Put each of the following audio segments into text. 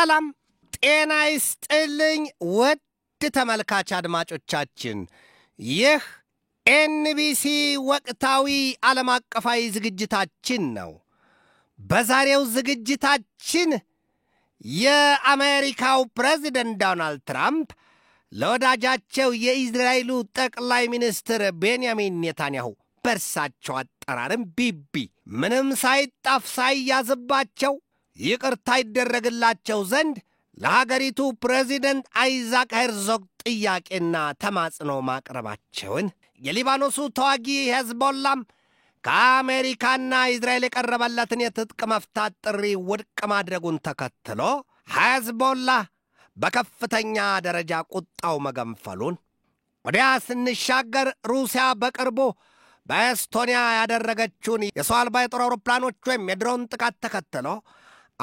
ሰላም ጤና ይስጥልኝ ውድ ተመልካች አድማጮቻችን ይህ ኤንቢሲ ወቅታዊ ዓለም አቀፋዊ ዝግጅታችን ነው። በዛሬው ዝግጅታችን የአሜሪካው ፕሬዝዳንት ዶናልድ ትራምፕ ለወዳጃቸው የእስራኤሉ ጠቅላይ ሚኒስትር ቤንያሚን ኔታንያሁ በርሳቸው አጠራርም ቢቢ ምንም ሳይጣፍ ሳይያዝባቸው ይቅርታ ይደረግላቸው ዘንድ ለሀገሪቱ ፕሬዝዳንት አይዛክ ሄርዞግ ጥያቄና ተማጽኖ ማቅረባቸውን የሊባኖሱ ተዋጊ ሄዝቦላም ከአሜሪካና እስራኤል የቀረበለትን የትጥቅ መፍታት ጥሪ ውድቅ ማድረጉን ተከትሎ ሄዝቦላ በከፍተኛ ደረጃ ቁጣው መገንፈሉን ወዲያ ስንሻገር ሩሲያ በቅርቡ በኤስቶኒያ ያደረገችውን የሰው አልባ የጦር አውሮፕላኖች ወይም የድሮን ጥቃት ተከትሎ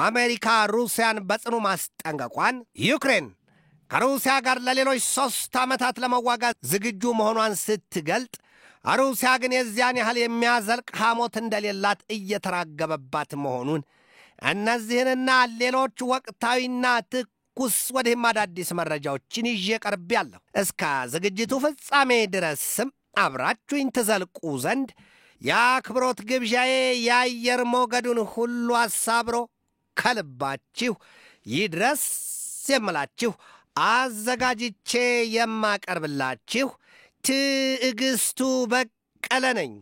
አሜሪካ ሩሲያን በጽኑ ማስጠንቀቋን ዩክሬን ከሩሲያ ጋር ለሌሎች 3 ዓመታት ለመዋጋት ዝግጁ መሆኗን ስትገልጥ ሩሲያ ግን የዚያን ያህል የሚያዘልቅ ሐሞት እንደሌላት እየተራገበባት መሆኑን እነዚህንና ሌሎች ወቅታዊና ትኩስ ወዲህም አዳዲስ መረጃዎችን ይዤ ቀርቤያለሁ። እስከ ዝግጅቱ ፍጻሜ ድረስም አብራችሁኝ ትዘልቁ ዘንድ የአክብሮት ግብዣዬ የአየር ሞገዱን ሁሉ አሳብሮ ከልባችሁ ይድረስ የምላችሁ አዘጋጅቼ የማቀርብላችሁ ትዕግስቱ በቀለ ነኝ።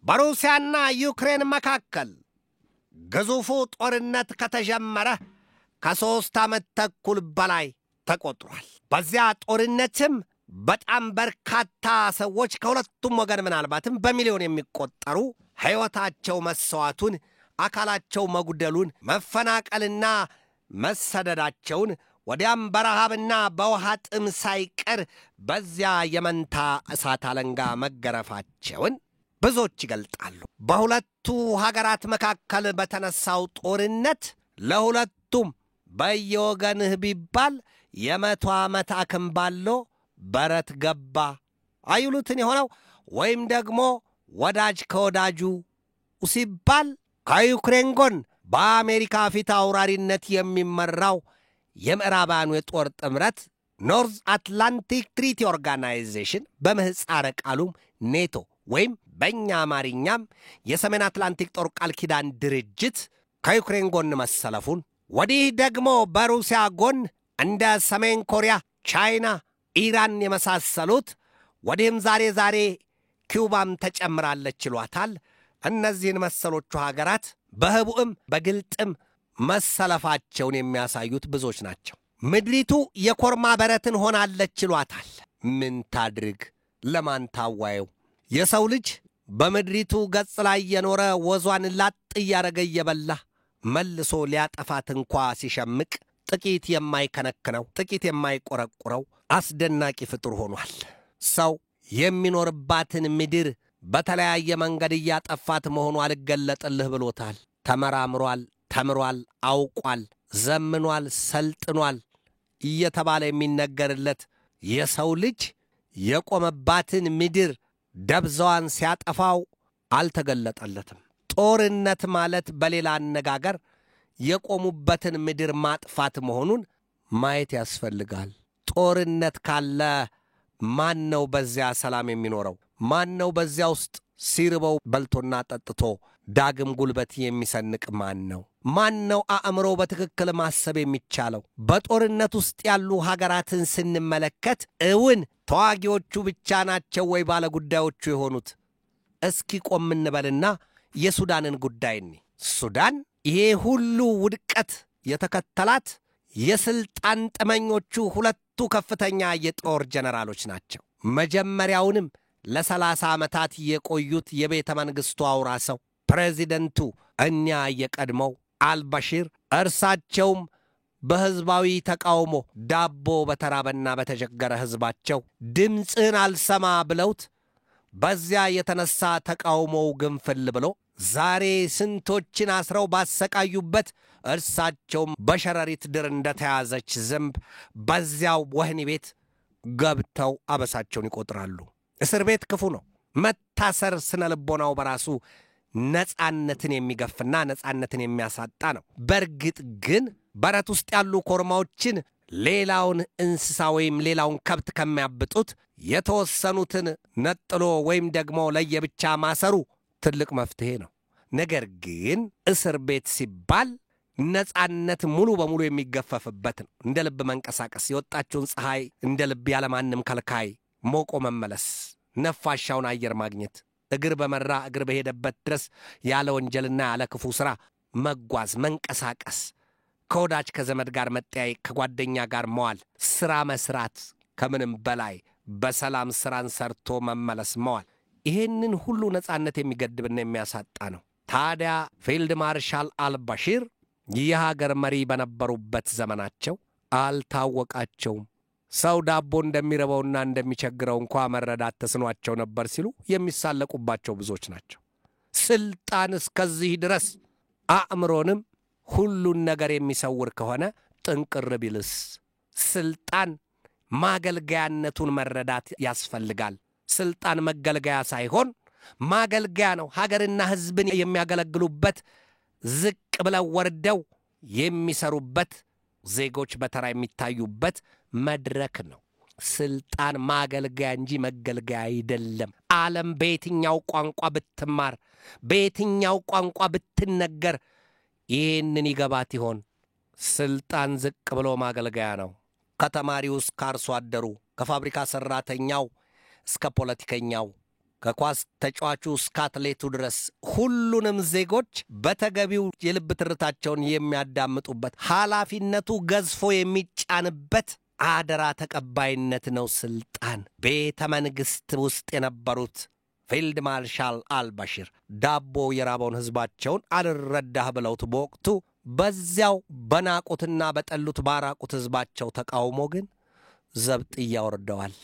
በሩሲያና ዩክሬን መካከል ግዙፉ ጦርነት ከተጀመረ ከ3 ዓመት ተኩል በላይ ተቆጥሯል። በዚያ ጦርነትም በጣም በርካታ ሰዎች ከሁለቱም ወገን ምናልባትም በሚሊዮን የሚቆጠሩ ሕይወታቸው መሰዋቱን፣ አካላቸው መጉደሉን፣ መፈናቀልና መሰደዳቸውን ወዲያም በረሃብና በውሃ ጥም ሳይቀር በዚያ የመንታ እሳት አለንጋ መገረፋቸውን ብዙዎች ይገልጣሉ። በሁለቱ ሀገራት መካከል በተነሳው ጦርነት ለሁለቱም በየወገንህ ቢባል የ100 ዓመት አክም ባለው በረት ገባ አይሉትን የሆነው ወይም ደግሞ ወዳጅ ከወዳጁ ሲባል ከዩክሬን ጎን በአሜሪካ ፊት አውራሪነት የሚመራው የምዕራባውያኑ የጦር ጥምረት ኖርዝ አትላንቲክ ትሪቲ ኦርጋናይዜሽን በምህፃረ ቃሉም ኔቶ ወይም በእኛ አማርኛም የሰሜን አትላንቲክ ጦር ቃል ኪዳን ድርጅት ከዩክሬን ጎን መሰለፉን፣ ወዲህ ደግሞ በሩሲያ ጎን እንደ ሰሜን ኮሪያ፣ ቻይና፣ ኢራን የመሳሰሉት ወዲህም ዛሬ ኪውባም ተጨምራለች ይሏታል። እነዚህን መሰሎቹ ሀገራት በህቡዕም በግልጥም መሰለፋቸውን የሚያሳዩት ብዙዎች ናቸው። ምድሪቱ የኮርማ በረትን ሆናለች ይሏታል። ምን ታድርግ? ለማን ታዋየው? የሰው ልጅ በምድሪቱ ገጽ ላይ የኖረ ወዟን ላጥ እያረገ እየበላ መልሶ ሊያጠፋት እንኳ ሲሸምቅ ጥቂት የማይከነክነው ጥቂት የማይቆረቁረው አስደናቂ ፍጡር ሆኗል። ሰው የሚኖርባትን ምድር በተለያየ መንገድ እያጠፋት መሆኑ አልገለጥልህ ብሎታል። ተመራምሯል፣ ተምሯል፣ አውቋል፣ ዘምኗል፣ ሰልጥኗል እየተባለ የሚነገርለት የሰው ልጅ የቆመባትን ምድር ደብዛዋን ሲያጠፋው አልተገለጠለትም። ጦርነት ማለት በሌላ አነጋገር የቆሙበትን ምድር ማጥፋት መሆኑን ማየት ያስፈልጋል። ጦርነት ካለ ማን ነው በዚያ ሰላም የሚኖረው? ማን ነው በዚያ ውስጥ ሲርበው በልቶና ጠጥቶ ዳግም ጉልበት የሚሰንቅ? ማን ነው? ማን ነው አእምሮ በትክክል ማሰብ የሚቻለው? በጦርነት ውስጥ ያሉ ሀገራትን ስንመለከት እውን ተዋጊዎቹ ብቻ ናቸው ወይ ባለ ጉዳዮቹ የሆኑት? እስኪ ቆም እንበልና የሱዳንን ጉዳይ እኔ ሱዳን ይሄ ሁሉ ውድቀት የተከተላት የስልጣን ጥመኞቹ ሁለቱ ከፍተኛ የጦር ጀነራሎች ናቸው። መጀመሪያውንም ለ30 ዓመታት የቆዩት የቤተ መንግሥቱ አውራ ሰው ፕሬዚደንቱ እኛ የቀድሞው አልባሺር፣ እርሳቸውም በሕዝባዊ ተቃውሞ ዳቦ በተራበና በተቸገረ ሕዝባቸው ድምፅን አልሰማ ብለውት በዚያ የተነሳ ተቃውሞው ግንፍል ብሎ ዛሬ ስንቶችን አስረው ባሰቃዩበት እርሳቸውም በሸረሪት ድር እንደተያዘች ዝንብ በዚያው ወህኒ ቤት ገብተው አበሳቸውን ይቆጥራሉ። እስር ቤት ክፉ ነው። መታሰር ስነ ልቦናው በራሱ ነፃነትን የሚገፍና ነፃነትን የሚያሳጣ ነው። በርግጥ ግን በረት ውስጥ ያሉ ኮርማዎችን ሌላውን እንስሳ ወይም ሌላውን ከብት ከሚያብጡት የተወሰኑትን ነጥሎ ወይም ደግሞ ለየብቻ ማሰሩ ትልቅ መፍትሄ ነው። ነገር ግን እስር ቤት ሲባል ነፃነት ሙሉ በሙሉ የሚገፈፍበት ነው። እንደ ልብ መንቀሳቀስ፣ የወጣችውን ፀሐይ እንደ ልብ ያለማንም ከልካይ ሞቆ መመለስ፣ ነፋሻውን አየር ማግኘት፣ እግር በመራ እግር በሄደበት ድረስ ያለ ወንጀልና ያለ ክፉ ሥራ መጓዝ፣ መንቀሳቀስ፣ ከወዳጅ ከዘመድ ጋር መጠያየቅ፣ ከጓደኛ ጋር መዋል፣ ሥራ መስራት፣ ከምንም በላይ በሰላም ሥራን ሰርቶ መመለስ መዋል፣ ይሄንን ሁሉ ነፃነት የሚገድብና የሚያሳጣ ነው። ታዲያ ፊልድ ማርሻል አልባሺር የሀገር መሪ በነበሩበት ዘመናቸው አልታወቃቸውም። ሰው ዳቦ እንደሚረበውና እንደሚቸግረው እንኳ መረዳት ተስኗቸው ነበር ሲሉ የሚሳለቁባቸው ብዙዎች ናቸው። ስልጣን እስከዚህ ድረስ አእምሮንም ሁሉን ነገር የሚሰውር ከሆነ ጥንቅር ቢልስ? ስልጣን ማገልገያነቱን መረዳት ያስፈልጋል። ስልጣን መገልገያ ሳይሆን ማገልገያ ነው። ሀገርና ሕዝብን የሚያገለግሉበት፣ ዝቅ ብለው ወርደው የሚሰሩበት፣ ዜጎች በተራ የሚታዩበት መድረክ ነው። ስልጣን ማገልገያ እንጂ መገልገያ አይደለም። ዓለም በየትኛው ቋንቋ ብትማር፣ በየትኛው ቋንቋ ብትነገር ይህንን ይገባት ይሆን? ስልጣን ዝቅ ብሎ ማገልገያ ነው። ከተማሪው እስከ አርሶ አደሩ፣ ከፋብሪካ ሠራተኛው እስከ ፖለቲከኛው፣ ከኳስ ተጫዋቹ እስከ አትሌቱ ድረስ ሁሉንም ዜጎች በተገቢው የልብ ትርታቸውን የሚያዳምጡበት፣ ኃላፊነቱ ገዝፎ የሚጫንበት አደራ ተቀባይነት ነው ስልጣን። ቤተ መንግሥት ውስጥ የነበሩት ፊልድ ማርሻል አልባሺር ዳቦ የራበውን ሕዝባቸውን አልረዳህ ብለውት በወቅቱ በዚያው በናቁትና በጠሉት ባራቁት ሕዝባቸው ተቃውሞ ግን ዘብጥያ ወርደዋል።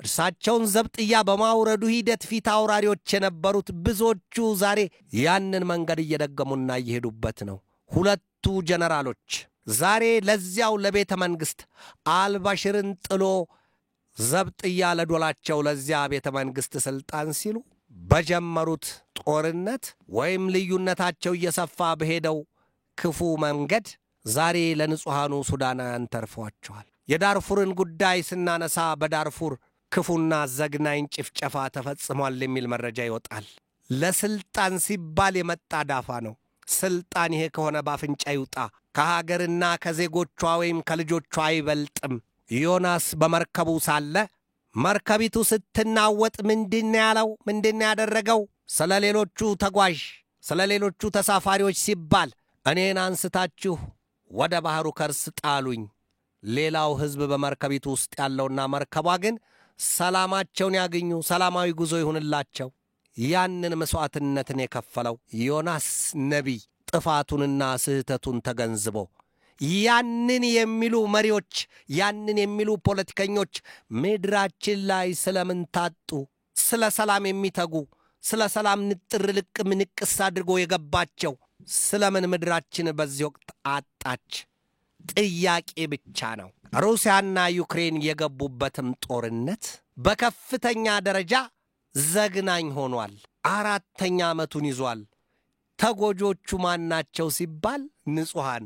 እርሳቸውን ዘብጥያ በማውረዱ ሂደት ፊት አውራሪዎች የነበሩት ብዙዎቹ ዛሬ ያንን መንገድ እየደገሙና እየሄዱበት ነው። ሁለቱ ጀነራሎች ዛሬ ለዚያው ለቤተ መንግሥት አልባሺርን ጥሎ ዘብጥያ ለዶላቸው ለዚያ ቤተ መንግሥት ሥልጣን ሲሉ በጀመሩት ጦርነት ወይም ልዩነታቸው እየሰፋ በሄደው ክፉ መንገድ ዛሬ ለንጹሐኑ ሱዳናውያን ተርፏቸዋል። የዳርፉርን ጉዳይ ስናነሳ በዳርፉር ክፉና ዘግናኝ ጭፍጨፋ ተፈጽሟል የሚል መረጃ ይወጣል። ለስልጣን ሲባል የመጣ ዳፋ ነው። ስልጣን ይሄ ከሆነ ባፍንጫ ይውጣ። ከሀገርና ከዜጎቿ ወይም ከልጆቿ አይበልጥም። ዮናስ በመርከቡ ሳለ መርከቢቱ ስትናወጥ ምንድን ያለው? ምንድን ያደረገው? ስለ ሌሎቹ ተጓዥ፣ ስለ ሌሎቹ ተሳፋሪዎች ሲባል እኔን አንስታችሁ ወደ ባህሩ ከርስ ጣሉኝ፣ ሌላው ሕዝብ በመርከቢቱ ውስጥ ያለውና መርከቧ ግን ሰላማቸውን ያገኙ፣ ሰላማዊ ጉዞ ይሁንላቸው። ያንን መሥዋዕትነትን የከፈለው ዮናስ ነቢይ ጥፋቱንና ስህተቱን ተገንዝቦ ያንን የሚሉ መሪዎች፣ ያንን የሚሉ ፖለቲከኞች ምድራችን ላይ ስለምን ታጡ? ስለ ሰላም የሚተጉ፣ ስለ ሰላም ንጥር ልቅም ንቅስ አድርጎ የገባቸው ስለምን ምድራችን በዚህ ወቅት አጣች? ጥያቄ ብቻ ነው። ሩሲያና ዩክሬን የገቡበትም ጦርነት በከፍተኛ ደረጃ ዘግናኝ ሆኗል። 4ኛ ዓመቱን ይዟል። ተጎጆቹ ማናቸው ሲባል ንጹሐን።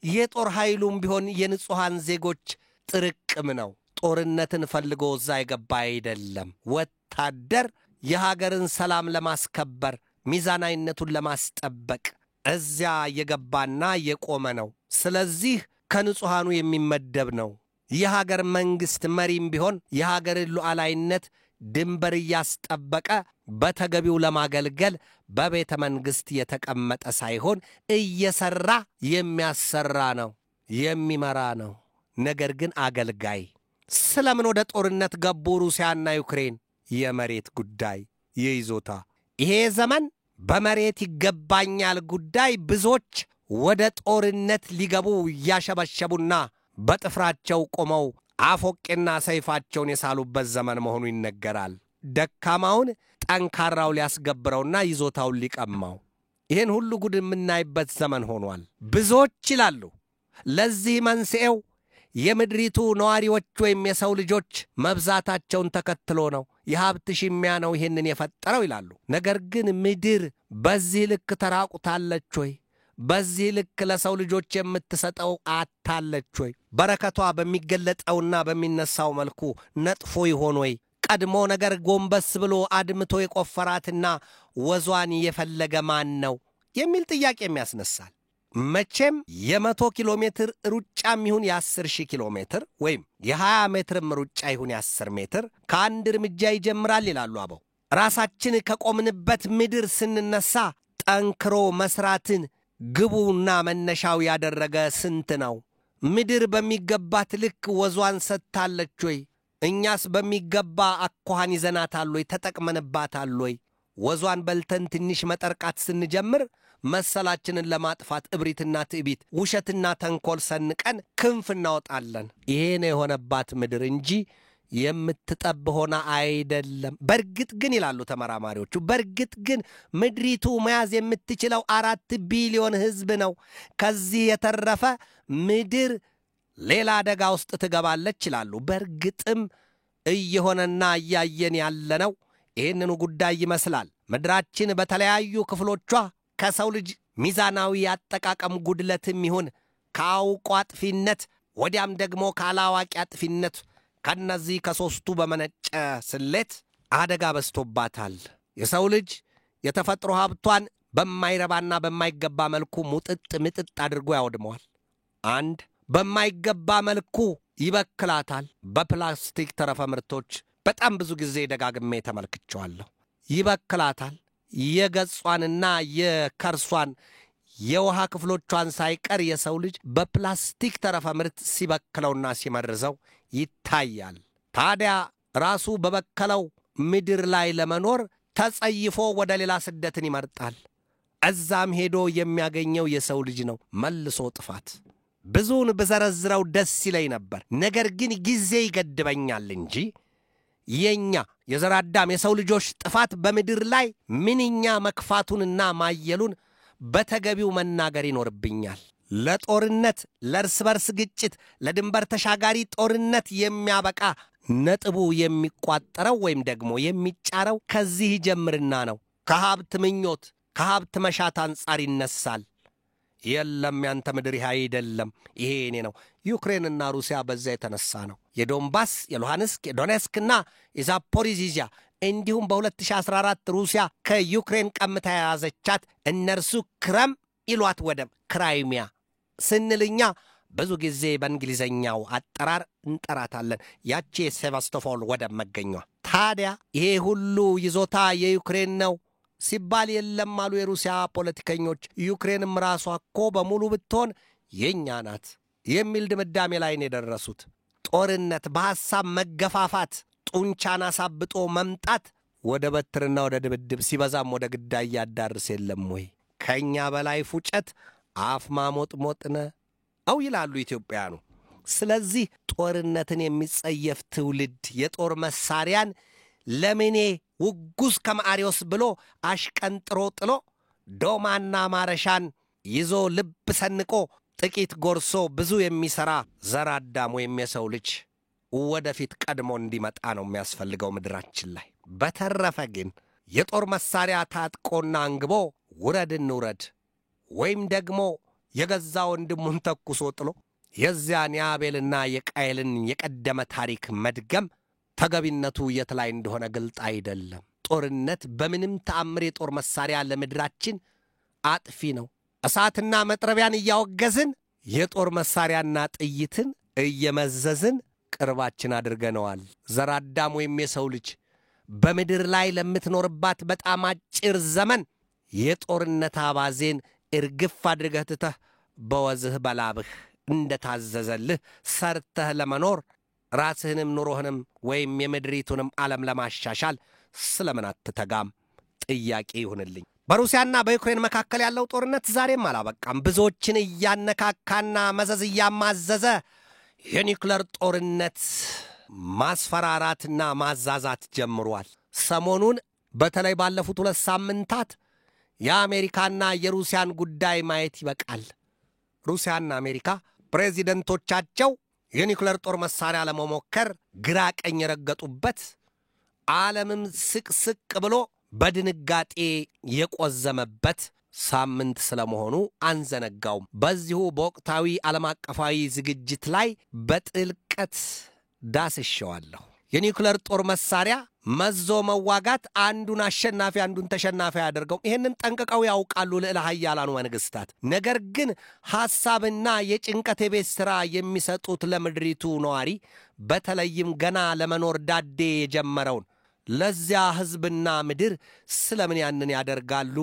የጦር ኃይሉም ቢሆን የንጹሐን ዜጎች ጥርቅም ነው። ጦርነትን ፈልጎ እዛ የገባ አይደለም። ወታደር የሀገርን ሰላም ለማስከበር ሚዛናዊነቱን ለማስጠበቅ እዚያ የገባና የቆመ ነው። ስለዚህ ከንጹሐኑ የሚመደብ ነው። የሀገር መንግሥት መሪም ቢሆን የሀገርን ሉዓላዊነት ድንበር እያስጠበቀ በተገቢው ለማገልገል በቤተ መንግሥት የተቀመጠ ሳይሆን እየሠራ የሚያሰራ ነው፣ የሚመራ ነው። ነገር ግን አገልጋይ። ስለምን ወደ ጦርነት ገቡ ሩሲያና ዩክሬን? የመሬት ጉዳይ፣ የይዞታ። ይሄ ዘመን በመሬት ይገባኛል ጉዳይ ብዙዎች ወደ ጦርነት ሊገቡ እያሸበሸቡና በጥፍራቸው ቆመው አፎቄና ሰይፋቸውን የሳሉበት ዘመን መሆኑ ይነገራል። ደካማውን ጠንካራው ሊያስገብረውና ይዞታውን ሊቀማው ይህን ሁሉ ጉድ የምናይበት ዘመን ሆኗል። ብዙዎች ይላሉ ለዚህ መንስኤው የምድሪቱ ነዋሪዎች ወይም የሰው ልጆች መብዛታቸውን ተከትሎ ነው፣ የሀብት ሽሚያ ነው ይህንን የፈጠረው ይላሉ። ነገር ግን ምድር በዚህ ልክ ተራቁታለች ወይ? በዚህ ልክ ለሰው ልጆች የምትሰጠው አታለች ወይ? በረከቷ በሚገለጠውና በሚነሳው መልኩ ነጥፎ ይሆን ወይ? ቀድሞ ነገር ጎንበስ ብሎ አድምቶ የቆፈራትና ወዟን የፈለገ ማን ነው የሚል ጥያቄም ያስነሳል። መቼም የ100 ኪሎ ሜትር ሩጫም ይሁን የ10,000 ኪሎ ሜትር ወይም የ20 ሜትርም ሩጫ ይሁን የ10 ሜትር ከአንድ እርምጃ ይጀምራል ይላሉ አበው። ራሳችን ከቆምንበት ምድር ስንነሳ ጠንክሮ መስራትን ግቡና መነሻው ያደረገ ስንት ነው? ምድር በሚገባት ልክ ወዟን ሰጥታለች ወይ? እኛስ በሚገባ አኳኋን ይዘናታል ወይ? ተጠቅመንባታል ወይ? ወዟን በልተን ትንሽ መጠርቃት ስንጀምር መሰላችንን ለማጥፋት እብሪትና ትዕቢት፣ ውሸትና ተንኮል ሰንቀን ክንፍ እናወጣለን። ይሄ ነው የሆነባት ምድር እንጂ የምትጠብ ሆና አይደለም። በርግጥ ግን ይላሉ ተመራማሪዎቹ፣ በርግጥ ግን ምድሪቱ መያዝ የምትችለው 4 ቢሊዮን ሕዝብ ነው። ከዚህ የተረፈ ምድር ሌላ አደጋ ውስጥ ትገባለች ይላሉ። በርግጥም እየሆነና እያየን ያለነው ይህንኑ ጉዳይ ይመስላል። ምድራችን በተለያዩ ክፍሎቿ ከሰው ልጅ ሚዛናዊ አጠቃቀም ጉድለትም ይሁን ከአውቆ አጥፊነት ወዲያም ደግሞ ካላዋቂ አጥፊነት ከነዚህ ከሦስቱ በመነጨ ስሌት አደጋ በስቶባታል። የሰው ልጅ የተፈጥሮ ሀብቷን በማይረባና በማይገባ መልኩ ሙጥጥ ምጥጥ አድርጎ ያወድመዋል። አንድ በማይገባ መልኩ ይበክላታል። በፕላስቲክ ተረፈ ምርቶች በጣም ብዙ ጊዜ ደጋግሜ ተመልክቼዋለሁ። ይበክላታል። የገጿንና የከርሷን የውሃ ክፍሎቿን ሳይቀር የሰው ልጅ በፕላስቲክ ተረፈ ምርት ሲበክለውና ሲመርዘው ይታያል። ታዲያ ራሱ በበከለው ምድር ላይ ለመኖር ተጸይፎ ወደ ሌላ ስደትን ይመርጣል። እዛም ሄዶ የሚያገኘው የሰው ልጅ ነው መልሶ ጥፋት። ብዙውን ብዘረዝረው ደስ ይለኝ ነበር፣ ነገር ግን ጊዜ ይገድበኛል እንጂ የኛ የዘር አዳም የሰው ልጆች ጥፋት በምድር ላይ ምንኛ መክፋቱንና ማየሉን በተገቢው መናገር ይኖርብኛል። ለጦርነት፣ ለእርስ በርስ ግጭት፣ ለድንበር ተሻጋሪ ጦርነት የሚያበቃ ነጥቡ የሚቋጠረው ወይም ደግሞ የሚጫረው ከዚህ ጀምርና ነው። ከሀብት ምኞት፣ ከሀብት መሻት አንጻር ይነሳል። የለም ያንተ ምድር ይህ አይደለም፣ ይሄ እኔ ነው። ዩክሬንና ሩሲያ በዛ የተነሳ ነው። የዶንባስ፣ የሉሃንስክ፣ የዶኔስክና የዛፖሪዚያ እንዲሁም በ2014 ሩሲያ ከዩክሬን ቀምታ የያዘቻት እነርሱ ክረም ይሏት ወደብ ክራይሚያ ስንልኛ ብዙ ጊዜ በእንግሊዘኛው አጠራር እንጠራታለን። ያቺ የሴቫስቶፖል ወደብ መገኛ። ታዲያ ይሄ ሁሉ ይዞታ የዩክሬን ነው ሲባል የለም አሉ የሩሲያ ፖለቲከኞች። ዩክሬንም ራሷ እኮ በሙሉ ብትሆን የኛ ናት የሚል ድምዳሜ ላይ ነው የደረሱት። ጦርነት፣ በሐሳብ መገፋፋት፣ ጡንቻን አሳብጦ መምጣት ወደ በትርና ወደ ድብድብ ሲበዛም ወደ ግዳይ ያዳርስ የለም ወይ? ከኛ በላይ ፉጨት አፍ ማሞጥሞጥነ አው ይላሉ ኢትዮጵያኑ። ስለዚህ ጦርነትን የሚጸየፍ ትውልድ የጦር መሳሪያን ለምኔ ውጉስ ከማሪዮስ ብሎ አሽቀንጥሮ ጥሎ ዶማና ማረሻን ይዞ ልብ ሰንቆ ጥቂት ጎርሶ ብዙ የሚሰራ ዘር አዳም ወይም የሰው ልጅ ወደፊት ቀድሞ እንዲመጣ ነው የሚያስፈልገው ምድራችን ላይ። በተረፈ ግን የጦር መሳሪያ ታጥቆና አንግቦ ውረድ እንውረድ ወይም ደግሞ የገዛ ወንድሙን ተኩሶ ጥሎ የዚያን የአቤልና የቃየልን የቀደመ ታሪክ መድገም ተገቢነቱ የት ላይ እንደሆነ ግልጥ አይደለም። ጦርነት በምንም ተአምር የጦር መሳሪያ ለምድራችን አጥፊ ነው። እሳትና መጥረቢያን እያወገዝን የጦር መሳሪያና ጥይትን እየመዘዝን ቅርባችን አድርገነዋል። ዘር አዳም ወይም የሰው ልጅ በምድር ላይ ለምትኖርባት በጣም አጭር ዘመን የጦርነት አባዜን እርግፍ አድርገህ ትተህ በወዝህ በላብህ እንደታዘዘልህ ሰርተህ ለመኖር ራስህንም ኑሮህንም ወይም የምድሪቱንም ዓለም ለማሻሻል ስለምን አትተጋም? ጥያቄ ይሁንልኝ። በሩሲያና በዩክሬን መካከል ያለው ጦርነት ዛሬም አላበቃም። ብዙዎችን እያነካካና መዘዝ እያማዘዘ የኒውክለር ጦርነት ማስፈራራትና ማዛዛት ጀምሯል። ሰሞኑን በተለይ ባለፉት 2 ሳምንታት የአሜሪካና የሩሲያን ጉዳይ ማየት ይበቃል። ሩሲያና አሜሪካ ፕሬዚደንቶቻቸው የኒውክለር ጦር መሳሪያ ለመሞከር ግራ ቀኝ የረገጡበት ዓለምም ስቅስቅ ብሎ በድንጋጤ የቆዘመበት ሳምንት ስለመሆኑ አንዘነጋውም። በዚሁ በወቅታዊ ዓለም አቀፋዊ ዝግጅት ላይ በጥልቀት ዳስሼዋለሁ። የኒውክሌር ጦር መሳሪያ መዞ መዋጋት አንዱን አሸናፊ አንዱን ተሸናፊ ያደርገው ይሄንን ጠንቅቀው ያውቃሉ ልዕለ ኃያላኑ መንግስታት። ነገር ግን ሐሳብና የጭንቀት የቤት ሥራ የሚሰጡት ለምድሪቱ ነዋሪ በተለይም ገና ለመኖር ዳዴ የጀመረውን ለዚያ ሕዝብና ምድር ስለምን ያንን ያደርጋሉ?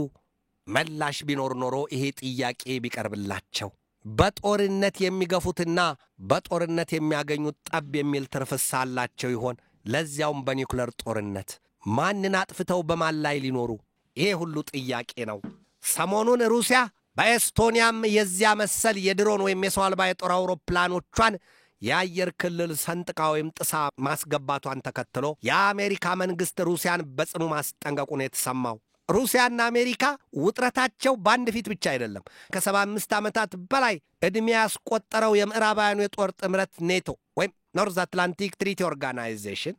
መላሽ ቢኖር ኖሮ ይሄ ጥያቄ ቢቀርብላቸው በጦርነት የሚገፉትና በጦርነት የሚያገኙት ጠብ የሚል ትርፍስ አላቸው ይሆን? ለዚያውም በኒውክሌር ጦርነት ማንን አጥፍተው በማን ላይ ሊኖሩ? ይሄ ሁሉ ጥያቄ ነው። ሰሞኑን ሩሲያ በኤስቶኒያም የዚያ መሰል የድሮን ወይም የሰው አልባ የጦር አውሮፕላኖቿን የአየር ክልል ሰንጥቃ ወይም ጥሳ ማስገባቷን ተከትሎ የአሜሪካ መንግሥት ሩሲያን በጽኑ ማስጠንቀቁን የተሰማው። ሩሲያና አሜሪካ ውጥረታቸው በአንድ ፊት ብቻ አይደለም። ከ75 ዓመታት በላይ ዕድሜ ያስቆጠረው የምዕራባውያኑ የጦር ጥምረት ኔቶ ወይም ኖርዝ አትላንቲክ ትሪቲ ኦርጋናይዜሽን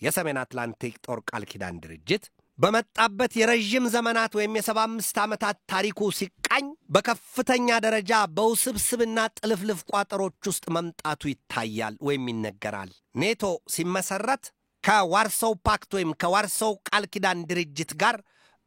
የሰሜን አትላንቲክ ጦር ቃል ኪዳን ድርጅት በመጣበት የረዥም ዘመናት ወይም የ75 ዓመታት ታሪኩ ሲቃኝ በከፍተኛ ደረጃ በውስብስብና ጥልፍልፍ ቋጠሮች ውስጥ መምጣቱ ይታያል ወይም ይነገራል። ኔቶ ሲመሰረት ከዋርሶው ፓክት ወይም ከዋርሶው ቃል ኪዳን ድርጅት ጋር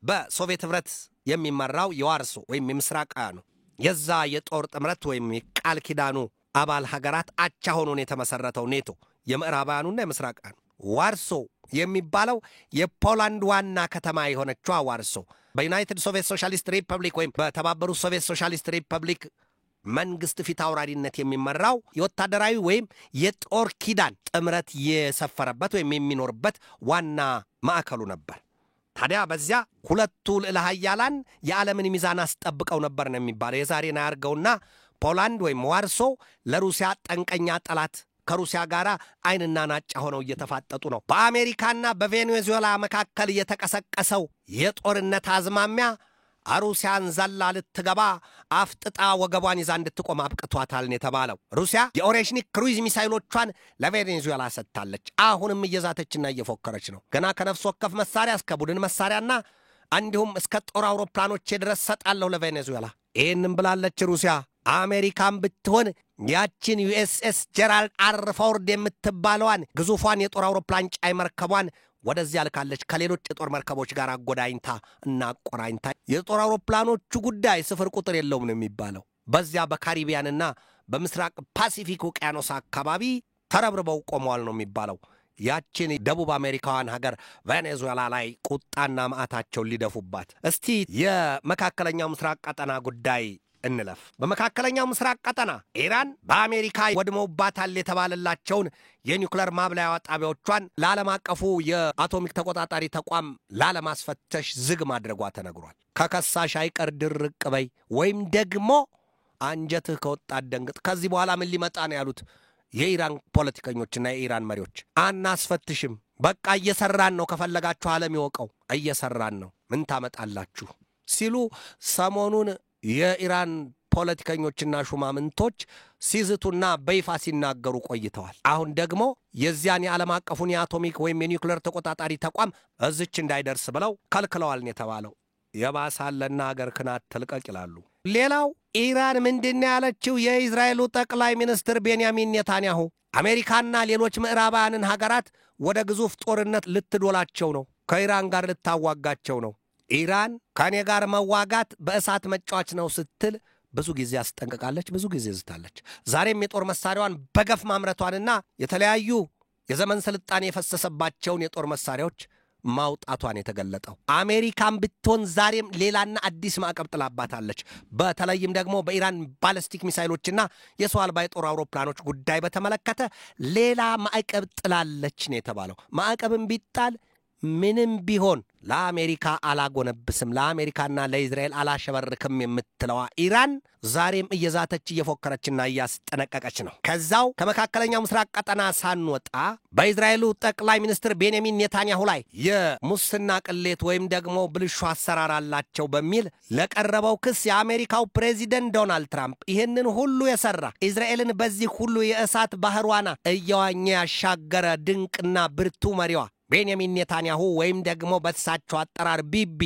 በሶቪየት ኅብረት የሚመራው የዋርሶ ወይም የምስራቃውያኑ የዛ የጦር ጥምረት ወይም የቃል ኪዳኑ አባል ሀገራት አቻ ሆኖን የተመሰረተው ኔቶ የምዕራባውያኑና የምስራቃውያኑ ዋርሶ የሚባለው የፖላንድ ዋና ከተማ የሆነችው ዋርሶ በዩናይትድ ሶቪየት ሶሻሊስት ሪፐብሊክ ወይም በተባበሩት ሶቪየት ሶሻሊስት ሪፐብሊክ መንግስት ፊት አውራሪነት የሚመራው የወታደራዊ ወይም የጦር ኪዳን ጥምረት የሰፈረበት ወይም የሚኖርበት ዋና ማዕከሉ ነበር። ታዲያ በዚያ ሁለቱ ልዕለ ኃያላን የዓለምን ሚዛን አስጠብቀው ነበር ነው የሚባለው። የዛሬን አያርገውና ፖላንድ ወይም ዋርሶ ለሩሲያ ጠንቀኛ ጠላት ከሩሲያ ጋር አይንና ናጫ ሆነው እየተፋጠጡ ነው። በአሜሪካና በቬኔዙዌላ መካከል የተቀሰቀሰው የጦርነት አዝማሚያ ሩሲያን ዘላ ልትገባ አፍጥጣ ወገቧን ይዛ እንድትቆም አብቅቷታል ነው የተባለው። ሩሲያ የኦሬሽኒክ ክሩይዝ ሚሳይሎቿን ለቬኔዙዌላ ሰጥታለች። አሁንም እየዛተችና እየፎከረች ነው። ገና ከነፍስ ወከፍ መሳሪያ እስከ ቡድን መሳሪያና እንዲሁም እስከ ጦር አውሮፕላኖች ድረስ ሰጣለሁ ለቬኔዙዌላ። ይህንም ብላለች ሩሲያ። አሜሪካን ብትሆን ያችን ዩኤስኤስ ጀራልድ አር ፎርድ የምትባለዋን ግዙፏን የጦር አውሮፕላን ጫይ መርከቧን ወደዚያ ልካለች ከሌሎች የጦር መርከቦች ጋር አጎዳኝታ እና አቆራኝታ። የጦር አውሮፕላኖቹ ጉዳይ ስፍር ቁጥር የለውም ነው የሚባለው። በዚያ በካሪቢያንና በምስራቅ ፓሲፊክ ውቅያኖስ አካባቢ ተረብርበው ቆመዋል ነው የሚባለው። ያችን ደቡብ አሜሪካዋን ሀገር ቬኔዙዌላ ላይ ቁጣና መዓታቸውን ሊደፉባት። እስቲ የመካከለኛው ምስራቅ ቀጠና ጉዳይ እንለፍ። በመካከለኛው ምስራቅ ቀጠና ኢራን በአሜሪካ ወድመውባታል የተባለላቸውን የኒውክሌር ማብላያ ጣቢያዎቿን ለዓለም አቀፉ የአቶሚክ ተቆጣጣሪ ተቋም ላለማስፈተሽ ዝግ ማድረጓ ተነግሯል። ከከሳሽ አይቀር ድርቅ በይ ወይም ደግሞ አንጀትህ ከወጣት ደንግጥ። ከዚህ በኋላ ምን ሊመጣ ነው ያሉት የኢራን ፖለቲከኞችና የኢራን መሪዎች። አናስፈትሽም፣ በቃ እየሰራን ነው፣ ከፈለጋችሁ ዓለም ይወቀው እየሰራን ነው፣ ምን ታመጣላችሁ ሲሉ ሰሞኑን የኢራን ፖለቲከኞችና ሹማምንቶች ሲዝቱና በይፋ ሲናገሩ ቆይተዋል። አሁን ደግሞ የዚያን የዓለም አቀፉን የአቶሚክ ወይም የኒውክሌር ተቆጣጣሪ ተቋም እዝች እንዳይደርስ ብለው ከልክለዋል የተባለው። የባሳለና አገር ክናት ተልቀቅ ይላሉ። ሌላው ኢራን ምንድነው ያለችው? የእስራኤሉ ጠቅላይ ሚኒስትር ቤንያሚን ኔታንያሁ አሜሪካና ሌሎች ምዕራባውያን ሀገራት ወደ ግዙፍ ጦርነት ልትዶላቸው ነው፣ ከኢራን ጋር ልታዋጋቸው ነው። ኢራን ከኔ ጋር መዋጋት በእሳት መጫወች ነው ስትል ብዙ ጊዜ አስጠንቅቃለች፣ ብዙ ጊዜ ዝታለች። ዛሬም የጦር መሳሪያዋን በገፍ ማምረቷንና የተለያዩ የዘመን ስልጣኔ የፈሰሰባቸውን የጦር መሳሪያዎች ማውጣቷን የተገለጠው። አሜሪካን ብትሆን ዛሬም ሌላና አዲስ ማዕቀብ ጥላባታለች። በተለይም ደግሞ በኢራን ባለስቲክ ሚሳይሎችና የሰው አልባ የጦር አውሮፕላኖች ጉዳይ በተመለከተ ሌላ ማዕቀብ ጥላለች ነው የተባለው። ማዕቀብም ቢጣል ምንም ቢሆን ለአሜሪካ አላጎነብስም፣ ለአሜሪካና ለእስራኤል አላሸበርክም የምትለዋ ኢራን ዛሬም እየዛተች እየፎከረችና እያስጠነቀቀች ነው። ከዛው ከመካከለኛው ምስራቅ ቀጠና ሳንወጣ በእስራኤሉ ጠቅላይ ሚኒስትር ቤንያሚን ኔታንያሁ ላይ የሙስና ቅሌት ወይም ደግሞ ብልሹ አሰራር አላቸው በሚል ለቀረበው ክስ የአሜሪካው ፕሬዚደንት ዶናልድ ትራምፕ ይህንን ሁሉ የሰራ እስራኤልን በዚህ ሁሉ የእሳት ባህርዋና እየዋኘ ያሻገረ ድንቅና ብርቱ መሪዋ ቤንያሚን ኔታንያሁ ወይም ደግሞ በተሳቸው አጠራር ቢቢ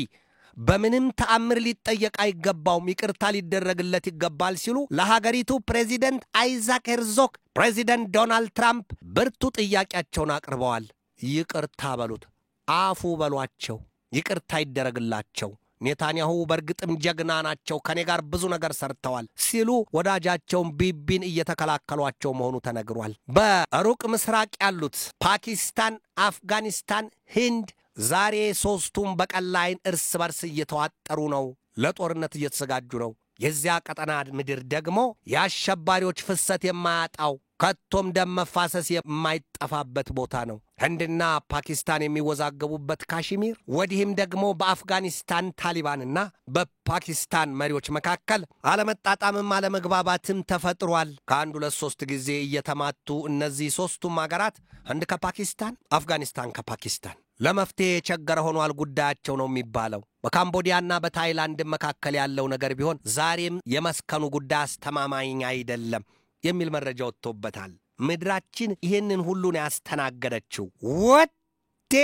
በምንም ተአምር ሊጠየቅ አይገባውም፣ ይቅርታ ሊደረግለት ይገባል ሲሉ ለሀገሪቱ ፕሬዚደንት አይዛክ ሄርዞግ ፕሬዚደንት ዶናልድ ትራምፕ ብርቱ ጥያቄያቸውን አቅርበዋል። ይቅርታ በሉት፣ አፉ በሏቸው፣ ይቅርታ ይደረግላቸው። ኔታንያሁ በርግጥም ጀግና ናቸው፣ ከኔ ጋር ብዙ ነገር ሰርተዋል ሲሉ ወዳጃቸውን ቢቢን እየተከላከሏቸው መሆኑ ተነግሯል። በሩቅ ምስራቅ ያሉት ፓኪስታን፣ አፍጋኒስታን፣ ህንድ ዛሬ ሶስቱም በቀላይን እርስ በርስ እየተዋጠሩ ነው፣ ለጦርነት እየተዘጋጁ ነው። የዚያ ቀጠና ምድር ደግሞ የአሸባሪዎች ፍሰት የማያጣው ከቶም ደም መፋሰስ የማይጠፋበት ቦታ ነው። ህንድና ፓኪስታን የሚወዛገቡበት ካሽሚር፣ ወዲህም ደግሞ በአፍጋኒስታን ታሊባንና በፓኪስታን መሪዎች መካከል አለመጣጣምም አለመግባባትም ተፈጥሯል። ከአንድ 2-3 ጊዜ እየተማቱ እነዚህ ሶስቱም ሀገራት ህንድ ከፓኪስታን፣ አፍጋኒስታን ከፓኪስታን ለመፍትሄ የቸገረ ሆኗል ጉዳያቸው ነው የሚባለው። በካምቦዲያና በታይላንድ መካከል ያለው ነገር ቢሆን ዛሬም የመስከኑ ጉዳይ አስተማማኝ አይደለም የሚል መረጃ ወጥቶበታል። ምድራችን ይህንን ሁሉን ያስተናገደችው። ወደ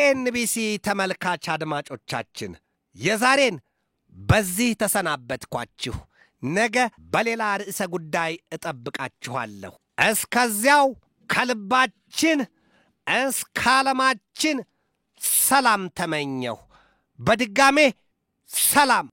ኤንቢሲ ተመልካች አድማጮቻችን የዛሬን በዚህ ተሰናበትኳችሁ። ነገ በሌላ ርዕሰ ጉዳይ እጠብቃችኋለሁ። እስከዚያው ከልባችን እስከ ዓለማችን ሰላም ተመኘሁ። በድጋሜ ሰላም።